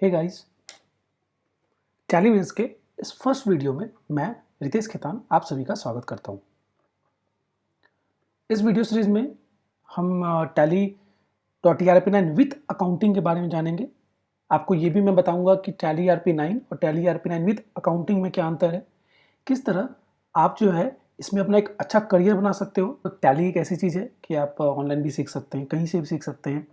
Hey guys, टैलीविज़ के इस first video में मैं रितेश खेतान आप सभी का स्वागत करता हूँ। इस वीडियो सीरीज़ में हम टैली.ERP9 विथ अकाउंटिंग के बारे में जानेंगे। आपको ये भी मैं बताऊंगा कि टैली ERP9 और टैली ERP9 विथ अकाउंटिंग में क्या अंतर है, किस तरह आप जो है इसमें अपना एक अच्छा करियर बना सकते हो। तो टैली एक ऐसी चीज़ है कि आप ऑनलाइन भी सीख सकते हैं, कहीं से भी सीख सकते हैं,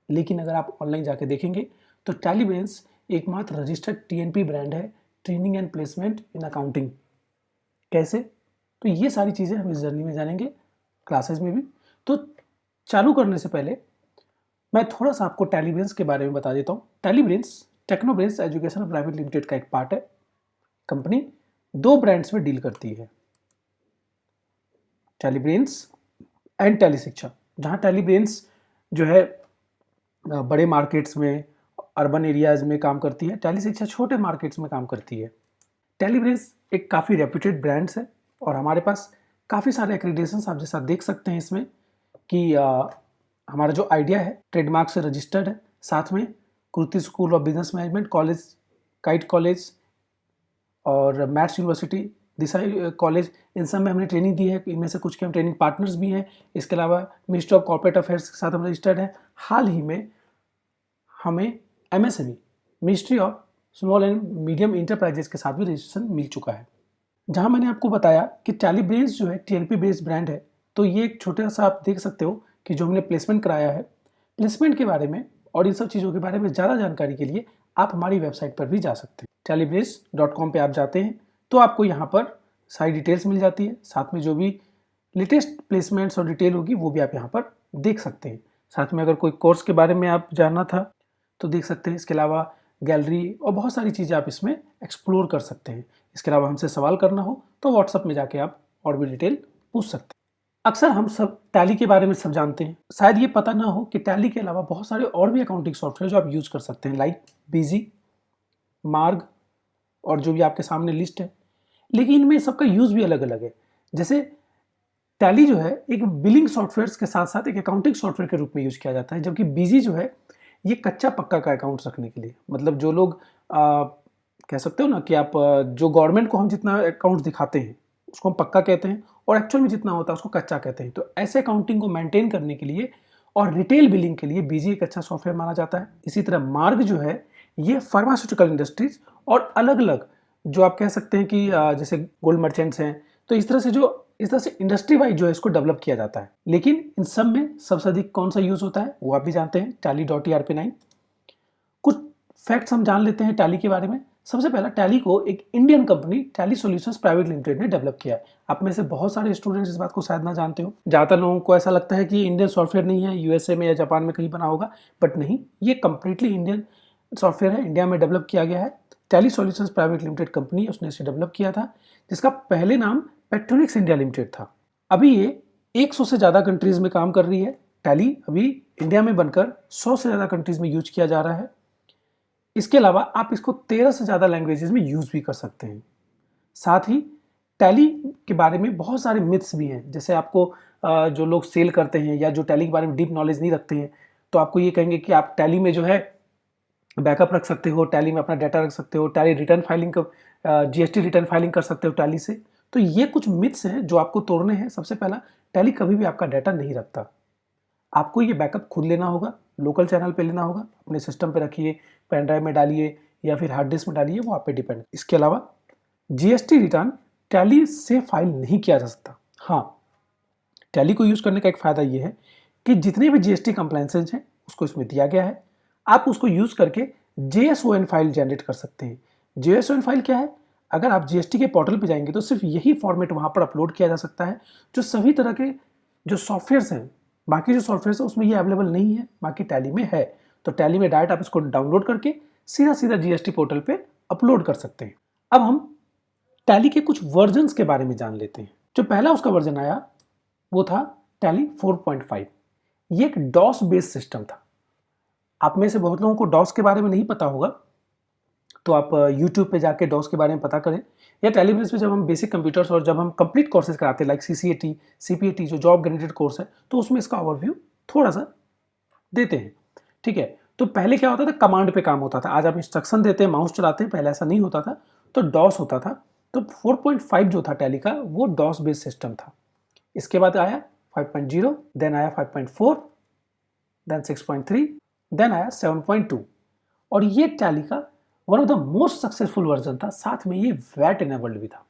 लेकिन अगर आप ऑनलाइन जाके देखेंगे तो टैलीबेंस एकमात्र रजिस्टर्ड TNP ब्रांड है, training and placement in accounting. कैसे? तो ये सारी चीज़ें हम इस जर्नी में जानेंगे, क्लासेस में भी। तो चालू करने से पहले मैं थोड़ा सा आपको टैलीबेंस के बारे में बता देता हूँ। टैलीबेंस टेक्नोब्रेंस एजुकेशन प्राइवेट लिमिटेड का एक पार्ट है। कंपनी दो ब्रांड्स में डील करती है, टैलीब्रेंस एंड टैली शिक्षा। जहाँ टैलीब्रेंस जो है बड़े मार्केट्स में, अर्बन एरियाज में काम करती है, टैली शिक्षा छोटे मार्केट्स में काम करती है। टैलीब्रेंस एक काफ़ी रेप्यूटेड ब्रांड्स है और हमारे पास काफ़ी सारे एक्रेडिटेशंस आप जैसा देख सकते हैं इसमें कि हमारा जो आइडिया है ट्रेडमार्क से रजिस्टर्ड है। साथ में kurti school of business management college, kite college और मैथ्स यूनिवर्सिटी, दिसाई कॉलेज, इन सब में हमने ट्रेनिंग दी है। इनमें से कुछ के हम ट्रेनिंग पार्टनर्स भी हैं। इसके अलावा मिनिस्ट्री ऑफ कॉर्पोरेट अफेयर्स के साथ हम रजिस्टर्ड हैं। हाल ही में हमें MSME, ministry of small and medium enterprises के साथ भी रजिस्ट्रेशन मिल चुका है। जहां मैंने आपको बताया कि टैलीब्रेंस जो है TNP बेस्ड ब्रांड है, तो ये एक छोटा सा आप देख सकते हो कि जो हमने प्लेसमेंट कराया है, प्लेसमेंट के बारे में और इन सब चीज़ों के बारे में ज़्यादा जानकारी के लिए आप हमारी वेबसाइट पर भी जा सकते हैं। Tallybrace.com पे आप जाते हैं तो आपको यहाँ पर सारी डिटेल्स मिल जाती है। साथ में जो भी लेटेस्ट प्लेसमेंट्स और डिटेल होगी वो भी आप यहाँ पर देख सकते हैं। साथ में अगर कोई कोर्स के बारे में आप जानना था तो देख सकते हैं। इसके अलावा गैलरी और बहुत सारी चीज़ें आप इसमें एक्सप्लोर कर सकते हैं। इसके अलावा हमसे सवाल करना हो तो व्हाट्सएप में जाके आप और भी डिटेल पूछ सकते हैं। अक्सर हम सब टैली के बारे में सब जानते हैं, शायद ये पता ना हो कि टैली के अलावा बहुत सारे और भी अकाउंटिंग सॉफ्टवेयर जो आप यूज़ कर सकते हैं, लाइक बीजी, मार्ग और जो भी आपके सामने लिस्ट है। लेकिन इनमें सबका यूज़ भी अलग अलग है। जैसे टैली जो है एक बिलिंग सॉफ्टवेयर के साथ साथ एक अकाउंटिंग सॉफ्टवेयर के रूप में यूज़ किया जाता है, जबकि बीजी जो है ये कच्चा पक्का का अकाउंट्स रखने के लिए, मतलब जो लोग कह सकते हो ना कि आप जो गवर्नमेंट को हम जितना अकाउंट्स दिखाते हैं उसको हम पक्का कहते हैं और एक्चुअल में जितना होता है उसको कच्चा कहते हैं। तो ऐसे अकाउंटिंग को मेंटेन करने के लिए और रिटेल बिलिंग के लिए बीजी एक अच्छा सॉफ्टवेयर माना जाता है। इसी तरह मार्ग जो है ये फार्मास्यूटिकल इंडस्ट्रीज और अलग अलग जो आप कह सकते हैं कि जैसे गोल्ड मर्चेंट्स हैं, तो इस तरह से इंडस्ट्री वाइज जो है इसको डेवलप किया जाता है। लेकिन इन सब में सबसे अधिक कौन सा यूज होता है वो आप भी जानते हैं, टैली.ERP9। कुछ फैक्ट्स हम जान लेते हैं टैली के बारे में। सबसे पहला, टैली को एक Indian company tally solutions private limited ने डेवलप किया है। आप में से बहुत सारे स्टूडेंट्स इस बात को शायद ना जानते हो। ज़्यादातर लोगों को ऐसा लगता है कि इंडियन सॉफ्टवेयर नहीं है, USA में या जापान में कहीं बना होगा, बट नहीं, ये कंप्लीटली इंडियन सॉफ्टवेयर है, इंडिया में डेवलप किया गया है। Tally solutions private limited company उसने इसे डेवलप किया था, जिसका पहले नाम पेट्रोनिक्स इंडिया लिमिटेड था। अभी ये 100 से ज़्यादा कंट्रीज में काम कर रही है। टैली अभी इंडिया में बनकर 100 से ज़्यादा कंट्रीज में यूज किया जा रहा है। इसके अलावा आप इसको 13 से ज़्यादा लैंग्वेजेस में यूज भी कर सकते हैं। साथ ही टैली के बारे में बहुत सारे मिथ्स भी हैं। जैसे आपको जो लोग सेल करते हैं या जो टैली के बारे में डीप नॉलेज नहीं रखते हैं, तो आपको ये कहेंगे कि आप टैली में जो है बैकअप रख सकते हो, टैली में अपना डाटा रख सकते हो, tally return filing GST return filing कर सकते हो टैली से। तो ये कुछ मिथ्स हैं जो आपको तोड़ने हैं। सबसे पहला, टैली कभी भी आपका डाटा नहीं रखता। आपको ये बैकअप खुद लेना होगा, लोकल चैनल पे लेना होगा, अपने सिस्टम पे रखिए, पेन ड्राइव में डालिए या फिर हार्ड डिस्क में डालिए, वो आप पे डिपेंड। इसके अलावा GST रिटर्न टैली से फाइल नहीं किया जा सकता। हाँ, टैली को यूज करने का एक फायदा ये है कि जितने भी GST कंप्लायंसेस हैं उसको इसमें दिया गया है। आप उसको यूज करके JSON फाइल जनरेट कर सकते हैं। JSON फाइल क्या है? अगर आप GST के पोर्टल पे जाएंगे तो सिर्फ यही फॉर्मेट वहां पर अपलोड किया जा सकता है। जो सभी तरह के जो सॉफ्टवेयर हैं, बाकी जो सॉफ्टवेयर है उसमें ये अवेलेबल नहीं है, बाकी टैली में है। तो टैली में डायरेक्ट आप इसको डाउनलोड करके सीधा सीधा GST पोर्टल पे अपलोड कर सकते हैं। अब हम टैली के कुछ वर्जन्स के बारे में जान लेते हैं। जो पहला उसका वर्जन आया वो था टैली 4.5। ये एक डॉस बेस्ड सिस्टम था। आप में से बहुत लोगों को डॉस के बारे में नहीं पता होगा, तो आप YouTube पे जाके डॉस के बारे में पता करें, या टैलीब्रेंस पे जब हम बेसिक कंप्यूटर्स और जब हम कंप्लीट कोर्सेज कराते हैं लाइक CCAT, CPAT जो जॉब ग्रेडेड कोर्स है, तो उसमें इसका ओवरव्यू थोड़ा सा देते हैं। ठीक है, तो पहले क्या होता था, कमांड पे काम होता था। आज आप इंस्ट्रक्शन देते हैं, माउस चलाते हैं, पहले ऐसा नहीं होता था, तो डॉस होता था। तो 4.5 जो था टैली का, वो डॉस बेस्ड सिस्टम था। इसके बाद आया 5.0, देन आया 5.4, देन 6.3, देन आया 7.2। और ये टैली का one of the most successful version था। साथ में ये वैट इनेबल्ड भी था,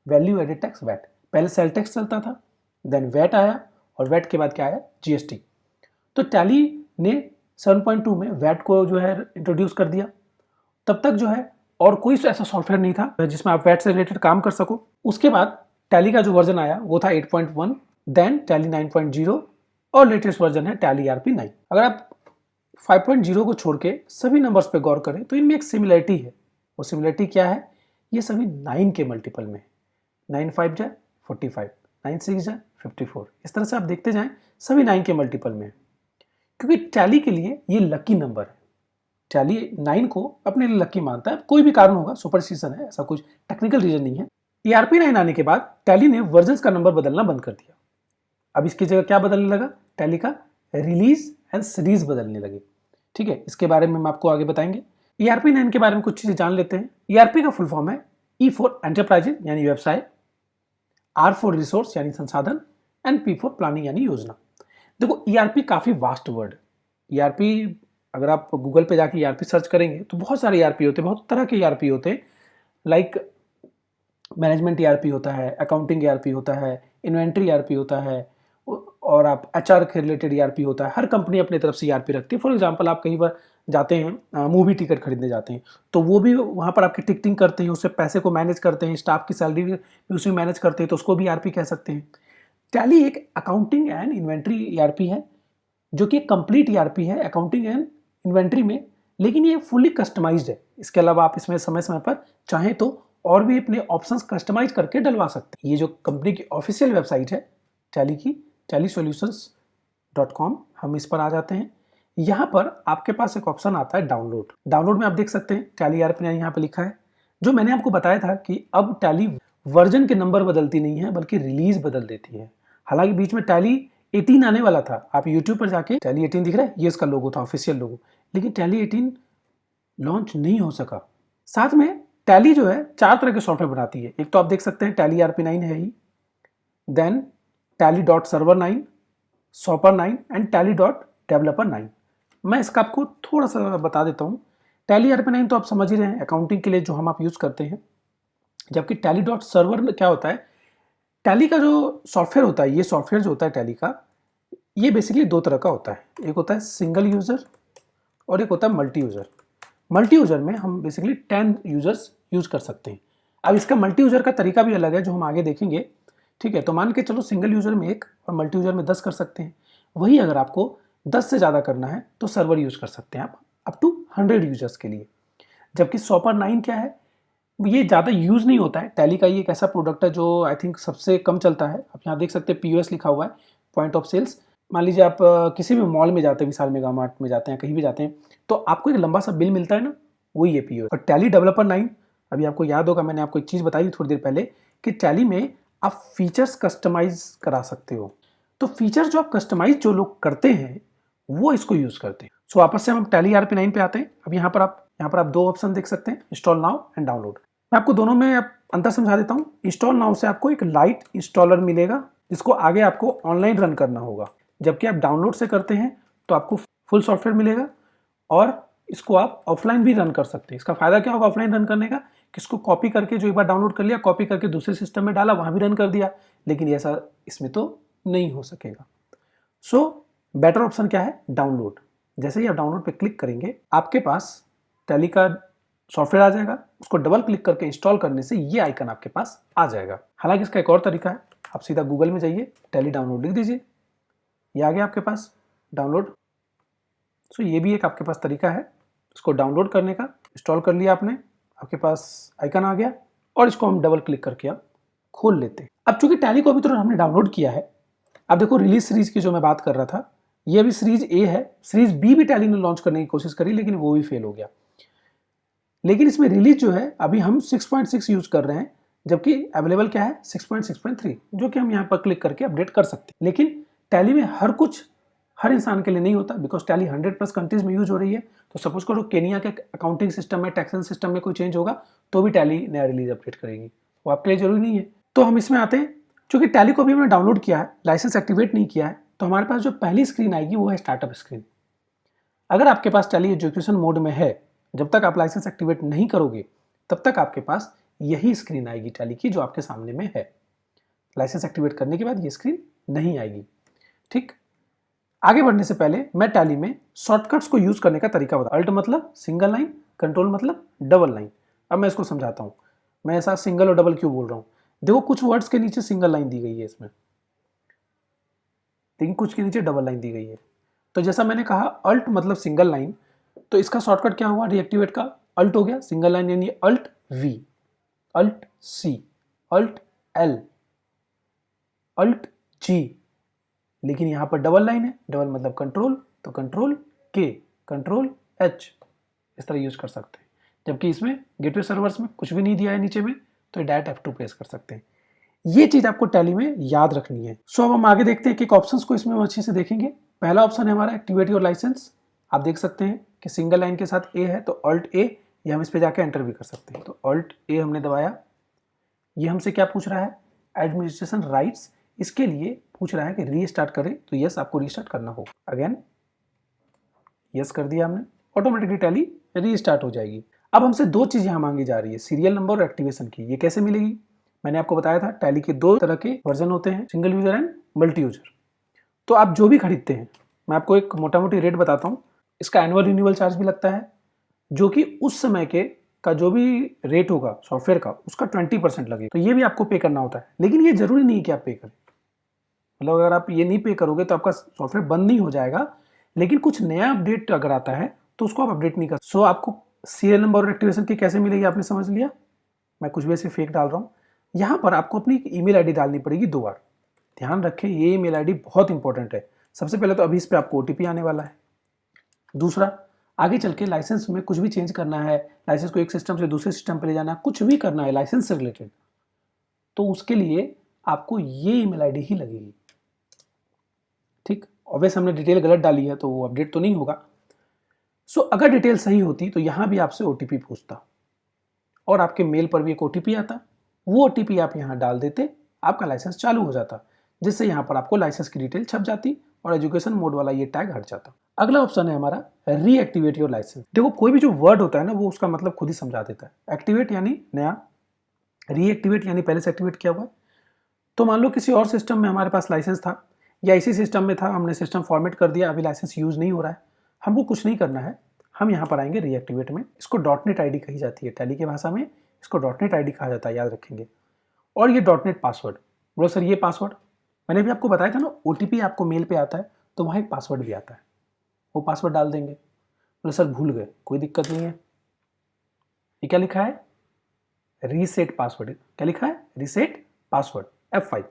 वैल्यू एडेड टैक्स, वैट। पहले सेल टैक्स चलता था, देन वैट आया, और वैट के बाद क्या आया, जीएसटी। तो टैली ने 7.2 में वैट को जो है इंट्रोड्यूस कर दिया। तब तक जो है और कोई ऐसा सॉफ्टवेयर नहीं था जिसमें आप वैट से रिलेटेड काम कर सको। उसके बाद टैली का जो वर्जन आया वो था 8.1, देन टैली 9.0, और लेटेस्ट वर्जन है टैली ERP 9। अगर आप 5.0 को छोड़ के सभी नंबर्स पे गौर करें तो इनमें एक सिमिलरिटी है। वो सिमिलरिटी क्या है, ये सभी 9 के मल्टीपल में, 9 5 जाए 45, 9 6 जाए 54। इस तरह से आप देखते जाएं सभी 9 के मल्टीपल में, क्योंकि टैली के लिए ये लकी नंबर है। टैली 9 को अपने लिए लकी मानता है, कोई भी कारण होगा, सुपरस्टिशन है, ऐसा कुछ टेक्निकल रीजन नहीं है। ERP 9 आने के बाद टैली ने वर्जन्स का नंबर बदलना बंद कर दिया। अब इसकी जगह क्या बदलने लगा, टैली का रिलीज एंड सीरीज बदलने लगी। ठीक है, इसके बारे में हम आपको आगे बताएंगे। ERP 9 के बारे में कुछ चीजें जान लेते हैं। ERP का फुल फॉर्म है E फॉर एंटरप्राइजेज यानी व्यवसाय, R फॉर रिसोर्स यानी संसाधन, एंड P फॉर प्लानिंग यानी योजना। देखो ERP काफी वास्ट वर्ड है। ERP अगर आप गूगल पे जाके ERP सर्च करेंगे तो बहुत सारे ERP होते हैं, बहुत तरह के ERP होते हैं। लाइक मैनेजमेंट ERP होता है, अकाउंटिंग ERP होता है, इन्वेंट्री ERP होता है, और आप HR के रिलेटेड ERP होता है। हर कंपनी अपनी तरफ से ERP रखती है। फॉर एग्जांपल आप कहीं पर जाते हैं, मूवी टिकट खरीदने जाते हैं, तो वो भी वहाँ पर आपकी टिकटिंग करते हैं, उससे पैसे को मैनेज करते हैं, स्टाफ की सैलरी भी उसमें मैनेज करते हैं, तो उसको भी ERP कह सकते हैं। टैली एक अकाउंटिंग एंड इन्वेंट्री ERP है, जो कि कंप्लीट ERP है अकाउंटिंग एंड इन्वेंट्री में, लेकिन ये फुली कस्टमाइज्ड है। इसके अलावा आप इसमें समय समय पर चाहें तो और भी अपने ऑप्शंस कस्टमाइज करके डलवा सकते हैं। ये जो कंपनी की ऑफिशियल वेबसाइट है टैली की, tellysolutions.com, हम इस पर आ जाते हैं। यहाँ पर आपके पास एक ऑप्शन आता है डाउनलोड। डाउनलोड में आप देख सकते हैं टैली ERP 9 यहाँ पे लिखा है। जो मैंने आपको बताया था कि अब टैली वर्जन के नंबर बदलती नहीं है, बल्कि रिलीज बदल देती है। हालांकि बीच में टैली 18 आने वाला था। आप यूट्यूब पर जाके टैली 18 दिख रहा है, ये इसका लोगो था, ऑफिशियल लोगो, लेकिन टैली 18 लॉन्च नहीं हो सका। साथ में टैली जो है 4 तरह के सॉफ्टवेयर बनाती है। एक तो आप देख सकते हैं टैली ERP 9 है ही, then tally.server 9, sopper 9 and tally.developer 9। मैं इसका आपको थोड़ा सा बता देता हूँ। टैली ERP 9 तो आप समझ ही रहे हैं, अकाउंटिंग के लिए जो हम आप यूज करते हैं। जबकि tally.server क्या होता है, टैली का जो सॉफ्टवेयर होता है, ये सॉफ्टवेयर जो होता है टैली का, ये बेसिकली 2 तरह का होता है। एक होता है सिंगल यूजर और एक होता है मल्टी यूजर। मल्टी यूजर में हम बेसिकली 10 यूजर्स यूज कर सकते हैं। अब इसका मल्टी यूजर का तरीका भी अलग है, जो हम आगे देखेंगे। ठीक है, तो मान के चलो सिंगल यूजर में 1 और मल्टी यूजर में 10 कर सकते हैं। वही अगर आपको 10 से ज़्यादा करना है तो सर्वर यूज कर सकते हैं आप अप टू 100 यूजर्स के लिए। जबकि सॉपर 9 क्या है, ये ज़्यादा यूज़ नहीं होता है। टैली का ये एक ऐसा प्रोडक्ट है जो आई थिंक सबसे कम चलता है। आप यहाँ देख सकते हैं POS लिखा हुआ है, पॉइंट ऑफ सेल्स। मान लीजिए आप किसी भी मॉल में जाते हैं, विशाल मेगा मार्ट में जाते हैं, कहीं भी जाते हैं, तो आपको एक लंबा सा बिल मिलता है ना, वही है POS। और टैली डेवलपर 9, अभी आपको याद होगा मैंने आपको एक चीज़ बताई थोड़ी देर पहले कि टैली में आप फीचर्स कस्टमाइज करा सकते हो। तो फीचर जो आप कस्टमाइज जो लोग करते हैं वो इसको यूज़ करते हैं। सो वापस से हम टैली ERP 9 पे आते हैं। अब यहाँ पर आप 2 ऑप्शन देख सकते हैं, इंस्टॉल नाउ एंड डाउनलोड। मैं आपको दोनों में अंतर समझा देता हूँ। इंस्टॉल नाउ से आपको एक लाइट इंस्टॉलर मिलेगा, जिसको आगे आपको ऑनलाइन रन करना होगा। जबकि आप डाउनलोड से करते हैं तो आपको फुल सॉफ्टवेयर मिलेगा, और इसको आप ऑफलाइन भी रन कर सकते हैं। इसका फायदा क्या होगा ऑफलाइन रन करने का, कि इसको कॉपी करके जो एक बार डाउनलोड कर लिया, कॉपी करके दूसरे सिस्टम में डाला, वहाँ भी रन कर दिया। लेकिन ऐसा इसमें तो नहीं हो सकेगा। सो बेटर ऑप्शन क्या है, डाउनलोड। जैसे ही आप डाउनलोड पे क्लिक करेंगे, आपके पास टैली का सॉफ्टवेयर आ जाएगा। उसको डबल क्लिक करके इंस्टॉल करने से ये आइकन आपके पास आ जाएगा। हालांकि इसका एक और तरीका है, आप सीधा गूगल में जाइए, टैली डाउनलोड लिख दीजिए, ये आ गया आपके पास डाउनलोड। सो ये भी एक आपके पास तरीका है इसको डाउनलोड करने का। इंस्टॉल कर लिया आपने, आपके पास आइकन आ गया, और इसको हम डबल क्लिक करके अब खोल लेते हैं। अब चूंकि टैली को अभी तो हमने डाउनलोड किया है, अब देखो रिलीज सीरीज की जो मैं बात कर रहा था, ये अभी सीरीज A है। सीरीज B भी टैली ने लॉन्च करने की कोशिश करी, लेकिन वो भी फेल हो गया। लेकिन इसमें रिलीज जो है अभी हम 6.6 यूज कर रहे हैं, जबकि अवेलेबल क्या है 6.6.3, जो कि हम यहाँ पर क्लिक करके अपडेट कर सकते हैं। लेकिन टैली में हर कुछ हर इंसान के लिए नहीं होता, बिकॉज टैली 100+ कंट्रीज में यूज हो रही है। तो सपोज करो केनिया के अकाउंटिंग सिस्टम में, टैक्सेशन सिस्टम में कोई चेंज होगा तो भी टैली नया रिलीज अपडेट करेगी, वो आपके लिए जरूरी नहीं है। तो हम इसमें आते हैं, चूंकि टैली को भी हमने डाउनलोड किया है, लाइसेंस एक्टिवेट नहीं किया है, तो हमारे पास जो पहली स्क्रीन आएगी वो है स्टार्टअप स्क्रीन। अगर आपके पास टैली एजुकेशन मोड में है, जब तक आप लाइसेंस एक्टिवेट नहीं करोगे तब तक आपके पास यही स्क्रीन आएगी टैली की जो आपके सामने में है। लाइसेंस एक्टिवेट करने के बाद ये स्क्रीन नहीं आएगी। ठीक, आगे बढ़ने से पहले मैं टैली में शॉर्टकट्स को यूज करने का तरीका बता। अल्ट मतलब सिंगल लाइन, कंट्रोल मतलब डबल लाइन। अब मैं इसको समझाता हूं, मैं ऐसा सिंगल और डबल क्यों बोल रहा हूं। देखो कुछ वर्ड्स के नीचे सिंगल लाइन दी गई है इसमें, लेकिन कुछ के नीचे डबल लाइन दी गई है। तो जैसा मैंने कहा अल्ट मतलब सिंगल लाइन, तो इसका शॉर्टकट क्या हुआ रीएक्टिवेट का, अल्ट हो गया, सिंगल लाइन यानी alt V, alt C, alt L, alt G. लेकिन यहां पर डबल लाइन है, डबल मतलब कंट्रोल, तो कंट्रोल के, कंट्रोल एच, इस तरह यूज कर सकते हैं। जबकि इसमें गेटवे सर्वर्स में कुछ भी नहीं दिया है नीचे में, तो डायरेक्ट F2 प्रेस कर सकते हैं। ये चीज आपको टैली में याद रखनी है। सो अब हम आगे देखते हैं कि ऑप्शंस को इसमें हम अच्छे से देखेंगे। पहला ऑप्शन है हमारा एक्टिवेट योर लाइसेंस। आप देख सकते हैं कि सिंगल लाइन के साथ ए है, तो अल्ट ए, ये हम इस पे जाके एंटर भी कर सकते हैं। तो अल्ट ए हमने दबाया। ये हमसे क्या पूछ रहा है, एडमिनिस्ट्रेशन राइट्स, इसके लिए पूछ रहा है कि रीस्टार्ट करें, तो यस आपको रीस्टार्ट करना होगा। अगेन यस कर दिया हमने, ऑटोमेटिकली टैली रीस्टार्ट हो जाएगी। अब हमसे दो चीज यहाँ मांगी जा रही है, सीरियल नंबर और एक्टिवेशन की। ये कैसे मिलेगी, मैंने आपको बताया था टैली के दो तरह के वर्जन होते हैं, single user and multi user. तो आप जो भी खरीदते हैं, मैं आपको एक मोटा मोटी रेट बताता हूँ। इसका एनुअल रिन्यूअल चार्ज भी लगता है, जो कि उस समय के का जो भी रेट होगा सॉफ्टवेयर का, उसका 20% लगेगा। तो ये भी आपको पे करना होता है, लेकिन ये जरूरी नहीं है कि आप पे करें। मतलब अगर आप ये नहीं पे करोगे तो आपका सॉफ्टवेयर बंद नहीं हो जाएगा, लेकिन कुछ नया अपडेट अगर आता है तो उसको आप अपडेट नहीं कर। सो आपको सीरियल नंबर और एक्टिवेशन की कैसे मिलेगी, आपने समझ लिया। मैं कुछ भी ऐसे फेक डाल रहा हूँ। यहाँ पर आपको अपनी ईमेल आईडी डालनी पड़ेगी 2 बार। ध्यान रखें, ये ईमेल आईडी बहुत इंपॉर्टेंट है। सबसे पहले तो अभी इस पर आपको ओटीपी आने वाला है। दूसरा, आगे चल के लाइसेंस में कुछ भी चेंज करना है, लाइसेंस को एक सिस्टम से दूसरे सिस्टम पर ले जाना है, कुछ भी करना है लाइसेंस से रिलेटेड, तो उसके लिए आपको ये ईमेल आईडी ही लगेगी। ठीक, ऑब्वियस हमने डिटेल गलत डाली है तो वो अपडेट तो नहीं होगा। सो अगर डिटेल सही होती तो यहां भी आपसे ओटीपी पूछता और आपके मेल पर भी एक ओटीपी आता। वो ओटीपी आप यहां डाल देते, आपका लाइसेंस चालू हो जाता, जिससे यहां पर आपको लाइसेंस की डिटेल छप जाती और एजुकेशन मोड वाला ये टैग हट जाता। अगला ऑप्शन है हमारा रीएक्टिवेट योर लाइसेंस। देखो कोई भी जो वर्ड होता है ना, वो उसका मतलब खुद ही समझा देता है। एक्टिवेट यानी नया, रीएक्टिवेट यानी पहले से एक्टिवेट किया हुआ है। तो मान लो किसी और सिस्टम में हमारे पास लाइसेंस था, या इसी सिस्टम में था, हमने सिस्टम फॉर्मेट कर दिया, अभी लाइसेंस यूज नहीं हो रहा है, हमको कुछ नहीं करना है। हम यहाँ पर आएंगे रीएक्टिवेट में। इसको डॉटनेट आईडी कही जाती है, टैली की भाषा में इसको डॉटनेट आईडी कहा जाता है, याद रखेंगे। और ये डॉटनेट पासवर्ड। बोलो सर ये पासवर्ड, मैंने भी आपको बताया था ना, ओटीपी आपको मेल पे आता है तो वहाँ एक पासवर्ड भी आता है, वो पासवर्ड डाल देंगे। बोले सर भूल गए, कोई दिक्कत नहीं है। ये क्या लिखा है, रीसेट पासवर्ड। क्या लिखा है, रीसेट पासवर्ड, F5।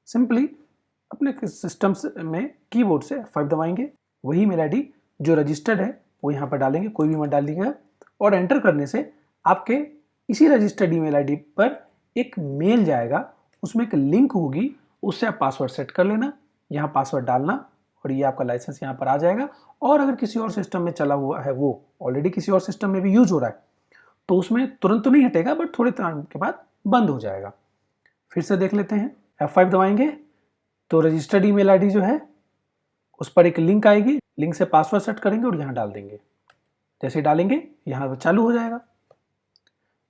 सिंपली अपने सिस्टम में कीबोर्ड से F5 दबाएंगे, वही मेल आईडी जो रजिस्टर्ड है वो यहाँ पर डालेंगे, कोई भी मत डालिएगा। और एंटर करने से आपके इसी रजिस्टर्ड ईमेल आईडी पर एक मेल जाएगा, उसमें एक लिंक होगी, उससे आप पासवर्ड सेट कर लेना, यहाँ पासवर्ड डालना और ये आपका लाइसेंस यहाँ पर आ जाएगा। और अगर किसी और सिस्टम में चला हुआ है, वो ऑलरेडी किसी और सिस्टम में भी यूज हो रहा है, तो उसमें तुरंत तो नहीं हटेगा, बट थोड़े टाइम के बाद बंद हो जाएगा। फिर से देख लेते हैं, F5 दबाएंगे तो रजिस्टर्ड ईमेल आईडी जो है उस पर एक लिंक आएगी, लिंक से पासवर्ड सेट करेंगे और यहाँ डाल देंगे। जैसे डालेंगे यहाँ चालू हो जाएगा।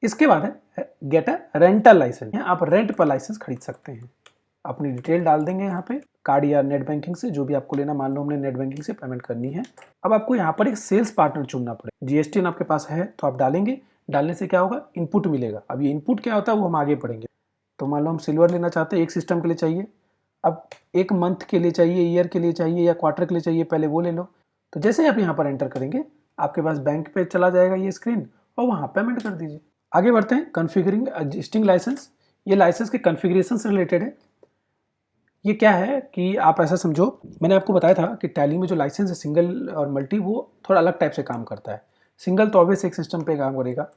इसके बाद है गेट अ रेंटल लाइसेंस। आप रेंट पर लाइसेंस खरीद सकते हैं, अपनी डिटेल डाल देंगे यहाँ पे, कार्ड या नेट बैंकिंग से, जो भी आपको लेना। मान लो हमने नेट बैंकिंग से पेमेंट करनी है। अब आपको यहाँ पर एक सेल्स पार्टनर चुनना पड़ेगा। जीएसटी आपके पास है तो आप डालेंगे, डालने से क्या होगा, इनपुट मिलेगा। अब ये इनपुट क्या होता है वो हम आगे पढ़ेंगे। तो मान लो हम सिल्वर लेना चाहते हैं, एक सिस्टम के लिए चाहिए। अब एक मंथ के लिए चाहिए, ईयर के लिए चाहिए या क्वार्टर के लिए चाहिए, पहले वो ले लो। तो जैसे ही आप यहाँ पर एंटर करेंगे, आपके पास बैंक पे चला जाएगा ये स्क्रीन और वहाँ पेमेंट कर दीजिए। आगे बढ़ते हैं, कॉन्फ़िगरिंग एग्जिस्टिंग लाइसेंस। ये लाइसेंस के कॉन्फ़िगरेशन से रिलेटेड है। ये क्या है कि आप ऐसा समझो, मैंने आपको बताया था कि टैली में जो लाइसेंस है सिंगल और मल्टी, वो थोड़ा अलग टाइप से काम करता है। सिंगल तो ऑब्वियस एक सिस्टम पे काम करेगा।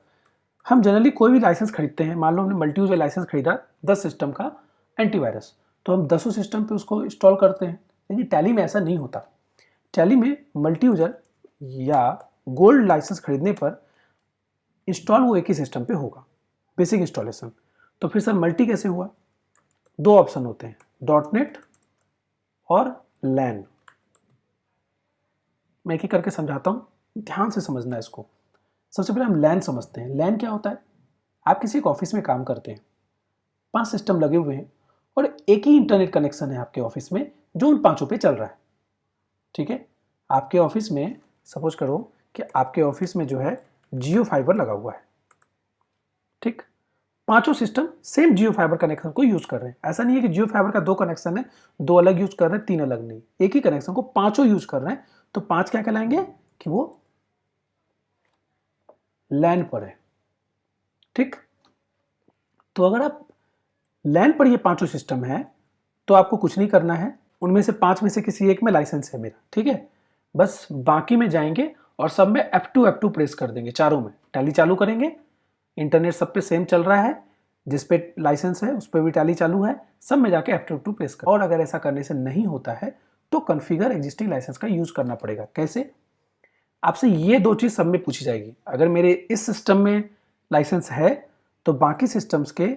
हम जनरली कोई भी लाइसेंस खरीदते हैं, मान लो हमने मल्टी यूजर लाइसेंस खरीदा 10 सिस्टम का एंटीवायरस, तो हम 10 सिस्टम पे उसको इंस्टॉल करते हैं। लेकिन टैली में ऐसा नहीं होता। टैली में मल्टी यूजर या गोल्ड लाइसेंस खरीदने पर इंस्टॉल वो एक ही सिस्टम पे होगा, बेसिक इंस्टॉलेशन। तो फिर सर मल्टी कैसे हुआ? दो ऑप्शन होते हैं, डॉटनेट और लैन। मैं एक एक करके समझाता हूँ, ध्यान से समझना है इसको। सबसे पहले हम लैन समझते हैं। लैन क्या होता है? आप किसी एक ऑफिस में काम करते हैं, 5 सिस्टम लगे हुए हैं और एक ही इंटरनेट कनेक्शन है आपके ऑफिस में जो उन 5 पे चल रहा है। ठीक है, आपके ऑफिस में सपोज करो कि आपके ऑफिस में जो है जियो फाइबर लगा हुआ है। ठीक, 5 सिस्टम सेम जियो फाइबर कनेक्शन को यूज कर रहे हैं। ऐसा नहीं है कि जियो फाइबर का 2 कनेक्शन है, 2 अलग यूज कर रहे हैं, 3 अलग नहीं, एक ही कनेक्शन को 5 यूज कर रहे हैं। तो 5 क्या कहलाएंगे कि वो लैन पर है। ठीक, तो अगर आप लैन पर ये 5 सिस्टम है तो आपको कुछ नहीं करना है, उनमें से 5 में से किसी एक में लाइसेंस है मेरा। ठीक है, बस बाकी में जाएंगे और सब में F2 प्रेस कर देंगे, चारों में टैली चालू करेंगे। इंटरनेट सब पे सेम चल रहा है, जिस पे लाइसेंस है उस पर भी टैली चालू है, सब में जाके F2 प्रेस कर। और अगर ऐसा करने से नहीं होता है तो कॉन्फ़िगर एग्जिस्टिंग लाइसेंस का यूज करना पड़ेगा। कैसे? आपसे ये 2 चीज सब में पूछी जाएगी। अगर मेरे इस सिस्टम में लाइसेंस है तो बाकी सिस्टम्स के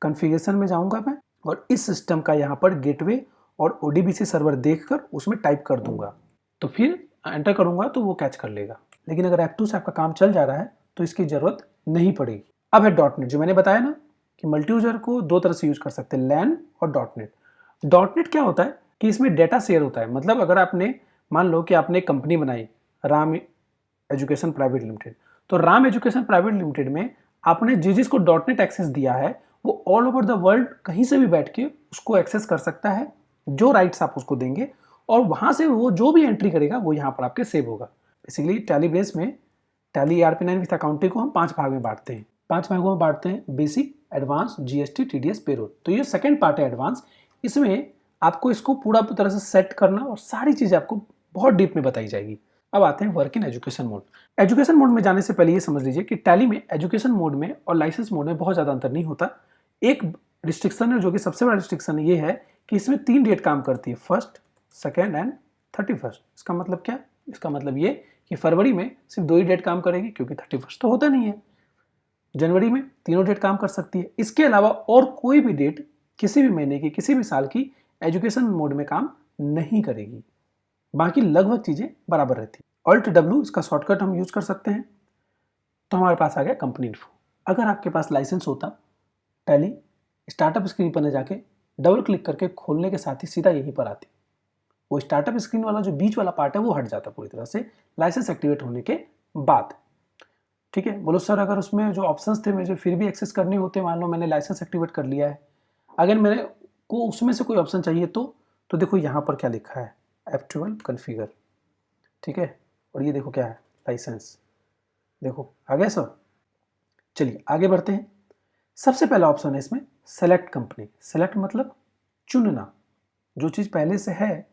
कॉन्फ़िगरेशन में जाऊंगा मैं और इस सिस्टम का यहाँ पर गेटवे और ODBC सर्वर देखकर उसमें टाइप कर दूंगा, तो फिर एंटर करूंगा तो वो कैच कर लेगा। लेकिन अगर F2 से आपका काम चल जा रहा है तो इसकी जरूरत नहीं पड़ेगी। अब है डॉटनेट, जो मैंने बताया ना कि मल्टी यूजर को 2 तरह से यूज कर सकते हैं, लैन और डॉटनेट। डॉटनेट क्या होता है कि इसमें डेटा शेयर होता है। मतलब अगर आपने मान लो कि आपने एक कंपनी बनाई, राम एजुकेशन प्राइवेट लिमिटेड, तो राम एजुकेशन प्राइवेट लिमिटेड में आपने जिसको डॉटनेट एक्सेस दिया है वो ऑल ओवर द वर्ल्ड कहीं से भी बैठ के उसको एक्सेस कर सकता है, जो राइट्स आप उसको देंगे, और वहां से वो जो भी एंट्री करेगा वो यहाँ पर आपके सेव होगा। बेसिकली टैली बेस में टैली ERP9 विथ अकाउंटिंग को हम 5 भाग में बांटते हैं। 5 भागों में बांटते हैं, basic, advance, GST, TDS, payroll. तो ये सेकंड पार्ट है एडवांस। इसमें आपको इसको पूरा तरह से सेट करना और सारी चीजें आपको बहुत डीप में बताई जाएगी। अब आते हैं work in education mode. Education mode में जाने से पहले ये समझ लीजिए कि टैली में एजुकेशन मोड में और लाइसेंस मोड में बहुत ज़्यादा अंतर नहीं होता। एक रिस्ट्रिक्शन है, जो कि सबसे बड़ा रिस्ट्रिक्शन ये है कि इसमें 3 डेट काम करती है, 1st, 2nd एंड 31st। इसका मतलब क्या? इसका मतलब ये कि फरवरी में सिर्फ 2 ही डेट काम करेगी, क्योंकि 31st तो होता नहीं है। जनवरी में तीनों डेट काम कर सकती है। इसके अलावा और कोई भी डेट किसी भी महीने की, किसी भी साल की एजुकेशन मोड में काम नहीं करेगी। बाकी लगभग चीजें बराबर रहती है। Alt+W इसका शॉर्टकट हम यूज कर सकते हैं। तो हमारे पास आ गया कंपनी इन्फो। अगर आपके पास लाइसेंस होता, टैली स्टार्टअप स्क्रीन पर न जाके डबल क्लिक करके खोलने के साथ ही सीधा यहीं पर आती। वो स्टार्टअप स्क्रीन वाला जो बीच वाला पार्ट है वो हट जाता पूरी तरह से लाइसेंस एक्टिवेट होने के बाद। ठीक है, बोलो सर अगर उसमें जो ऑप्शंस थे मुझे फिर भी एक्सेस करने होते, मान लो मैंने लाइसेंस एक्टिवेट कर लिया है, अगर मेरे को उसमें से कोई ऑप्शन चाहिए तो देखो यहाँ पर क्या लिखा है, F12 कॉन्फ़िगर। ठीक है, और ये देखो क्या है, लाइसेंस। देखो आ गया सब। चलिए आगे बढ़ते हैं। सबसे पहला ऑप्शन है इसमें सेलेक्ट कंपनी। सेलेक्ट मतलब चुनना, जो चीज़ पहले से है,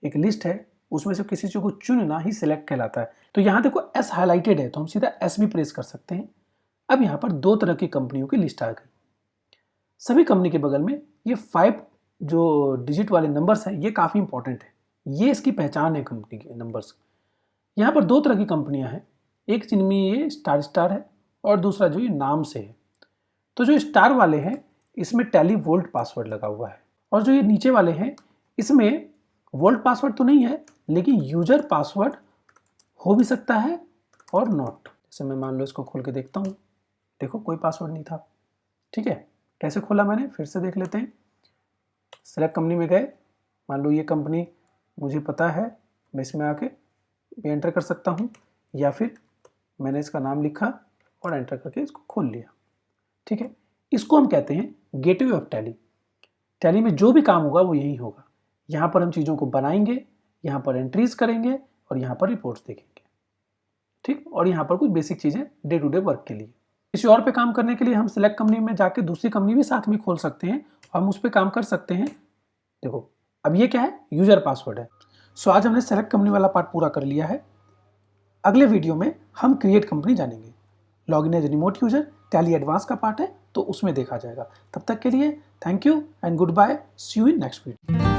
एक लिस्ट है, उसमें से किसी चीज़ को चुनना ही सेलेक्ट कहलाता है। तो यहाँ देखो S हाईलाइटेड है तो हम सीधा S भी प्रेस कर सकते हैं। अब यहाँ पर 2 तरह की कंपनियों की लिस्ट आ गई। सभी कंपनी के बगल में ये 5 जो डिजिट वाले नंबर्स हैं ये काफ़ी इंपॉर्टेंट है, ये इसकी पहचान है कंपनी के नंबर्स। यहाँ पर 2 तरह की कंपनियां हैं, एक जिनमें ये स्टार है और दूसरा जो ये नाम से है। तो जो स्टार वाले हैं इसमें टैली वोल्ट पासवर्ड लगा हुआ है, और जो ये नीचे वाले हैं इसमें वोल्ट पासवर्ड तो नहीं है, लेकिन यूजर पासवर्ड हो भी सकता है और नॉट। जैसे मैं मान लो इसको खोल के देखता हूँ, देखो कोई पासवर्ड नहीं था। ठीक है, कैसे खोला मैंने, फिर से देख लेते हैं। सेलेक्ट कंपनी में गए, मान लो ये कंपनी मुझे पता है, मैं इसमें आके भी एंटर कर सकता हूँ, या फिर मैंने इसका नाम लिखा और एंटर करके इसको खोल लिया। ठीक है, इसको हम कहते हैं गेटवे ऑफ टैली। टैली में जो भी काम होगा वो यही होगा। यहाँ पर हम चीज़ों को बनाएंगे, यहाँ पर एंट्रीज करेंगे और यहाँ पर रिपोर्ट्स देखेंगे। ठीक, और यहाँ पर कुछ बेसिक चीज़ें डे टू डे वर्क के लिए। किसी और पे काम करने के लिए हम सेलेक्ट कंपनी में जाके दूसरी कंपनी भी साथ में खोल सकते हैं, हम उस पर काम कर सकते हैं। देखो अब ये क्या है, यूजर पासवर्ड है। सो आज हमने सेलेक्ट कंपनी वाला पार्ट पूरा कर लिया है। अगले वीडियो में हम क्रिएट कंपनी जानेंगे। Login as remote user Tally advance का पार्ट है तो उसमें देखा जाएगा। तब तक के लिए thank you and goodbye, see you in next video.